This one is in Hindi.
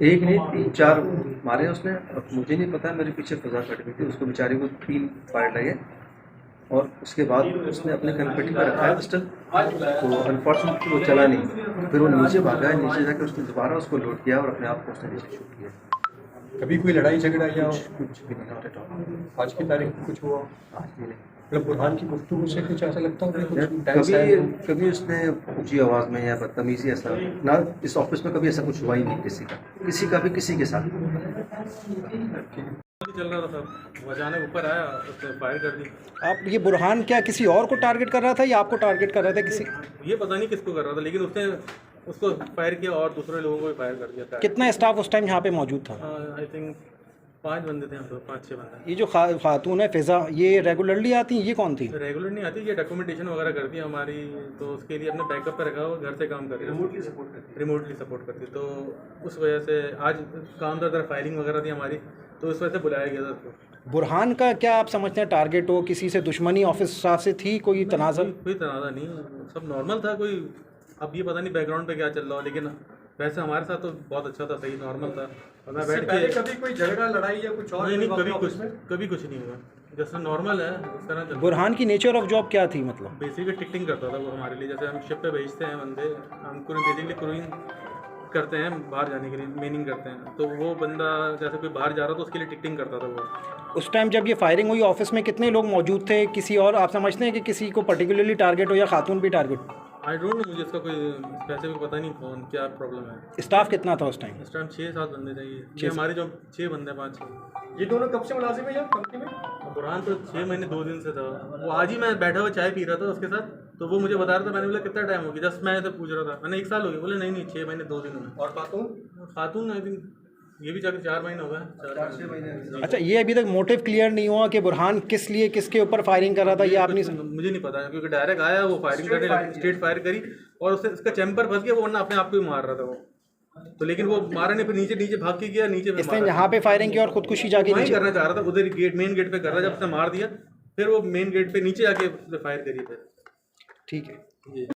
एक नहीं 3-4 मारे उसने। अब मुझे नहीं पता, मेरे पीछे फजा कट गई थी, उसको बेचारे को 3 फायर लगे और उसके बाद उसने अपने कनपट्टी पर रखा है पिस्टल, तो अनफॉर्चुनेटली वो चला नहीं। फिर वो नीचे भागा, नीचे जाकर उसने दोबारा उसको लोड किया और अपने आप को उसने नीचे शूट किया। कभी कोई लड़ाई झगड़ा या कुछ भी नहीं, नॉट एट ऑल। आज की तारीख में कुछ हुआ? आज भी नहीं। मतलब बुरहान की गुफ्तगू से कुछ ऐसा लगता है कि कुछ टेंस है? कभी उसने ऊंची आवाज़ में या बदतमीजी ऐसा ना, इस ऑफिस में कभी ऐसा कुछ हुआ ही नहीं किसी का भी किसी के साथ। चल रहा था सब, वो अचानक ऊपर आया, उसने फायर कर दी। आप ये बुरहान क्या किसी और को टारगेट कर रहा था या आपको टारगेट कर रहा था किसी? ये पता नहीं किसको कर रहा था, लेकिन उसने उसको फायर किया और दूसरे लोगों को भी फायर कर दिया था। कितना स्टाफ उस टाइम यहाँ पे मौजूद था? आई थिंक 5 बंदे थे हम लोग, 5-6 बंदे। ये जो खातून है फिजा, ये रेगुलरली आती हैं? ये कौन थी? रेगुलर नहीं आती, ये डॉक्यूमेंटेशन वगैरह करती है हमारी, तो उसके लिए अपने बैकअप पर रखा हुआ, घर से काम कर रही है, रिमोटली सपोर्ट करती है। तो उस वजह से आज काम था, फायरिंग वगैरह थी हमारी, तो उस वजह से बुलाया गया था उसको। बुरहान का क्या आप समझते हैं टारगेट हो? किसी से दुश्मनी ऑफिस स्टाफ से थी? कोई तनाज़ा? कोई तनाज़ा नहीं, सब नॉर्मल था। कोई अब ये पता नहीं बैकग्राउंड पे क्या चल रहा हो, लेकिन वैसे हमारे साथ तो बहुत अच्छा था, सही नॉर्मल था। और मैं बैठ के कभी कोई झगड़ा लड़ाई या कुछ और? नहीं, कभी कुछ नहीं हुआ, जैसा नॉर्मल है उस तरह चलता। बुरहान की नेचर ऑफ जॉब क्या थी मतलब? बेसिकली टिकटिंग करता था वो हमारे लिए, जैसे हम शिप पे भेजते हैं बंदे, हम बेसिकली क्रूइंग करते हैं बाहर जाने के लिए, मेनिंग करते हैं, तो वो बंदा जैसे कोई बाहर जा रहा था उसके लिए टिकटिंग करता था वो। उस टाइम जब ये फायरिंग हुई ऑफिस में कितने लोग मौजूद थे? किसी और आप समझते हैं कि किसी को पर्टिकुलरली टारगेट हो या खातून भी टारगेट? आई डोंट नो, मुझे इसका कोई स्पेसिफिक पता नहीं कौन क्या प्रॉब्लम है। स्टाफ कितना था उस टाइम? इस टाइम 6-7 बंदे थे। ये हमारे जो 6 बंदे 5-6। ये दोनों कब से मुलाजिम है यार कंपनी में? बुरहान तो 6 महीने 2 दिन से था। वो आज ही मैं बैठा हुआ चाय पी रहा था उसके साथ, तो वो मुझे बता रहा था। मैंने बोला कितना टाइम हो गया? जस्ट मैं तो पूछ रहा था, मैंने 1 साल हो गया। बोले नहीं 6 महीने 2 दिन हुए। और खातून आई थिंक ये भी जाकर 4 महीने हो गए, 4-6 महीने। अच्छा, ये अभी तक मोटिव क्लियर नहीं हुआ कि बुरहान किस लिए किसके ऊपर फायरिंग कर रहा था? ये आप नहीं मुझे नहीं पता, क्योंकि डायरेक्ट आया, वो फायरिंग करने लगा, स्ट्रेट फायर करी और उससे उसका चैम्बर फंस गया, वो वरना अपने आप को ही मार रहा था वो। तो लेकिन वो मारा नहीं, फिर नीचे भाग के गया, नीचे इसने यहाँ पे फायरिंग की और खुदकुशी जाके नहीं करना चाह रहा था, उधर गेट मेन गेट पे कर रहा था। जब उसने मार दिया फिर वो मेन गेट पे नीचे आके फायर करी। फिर ठीक है।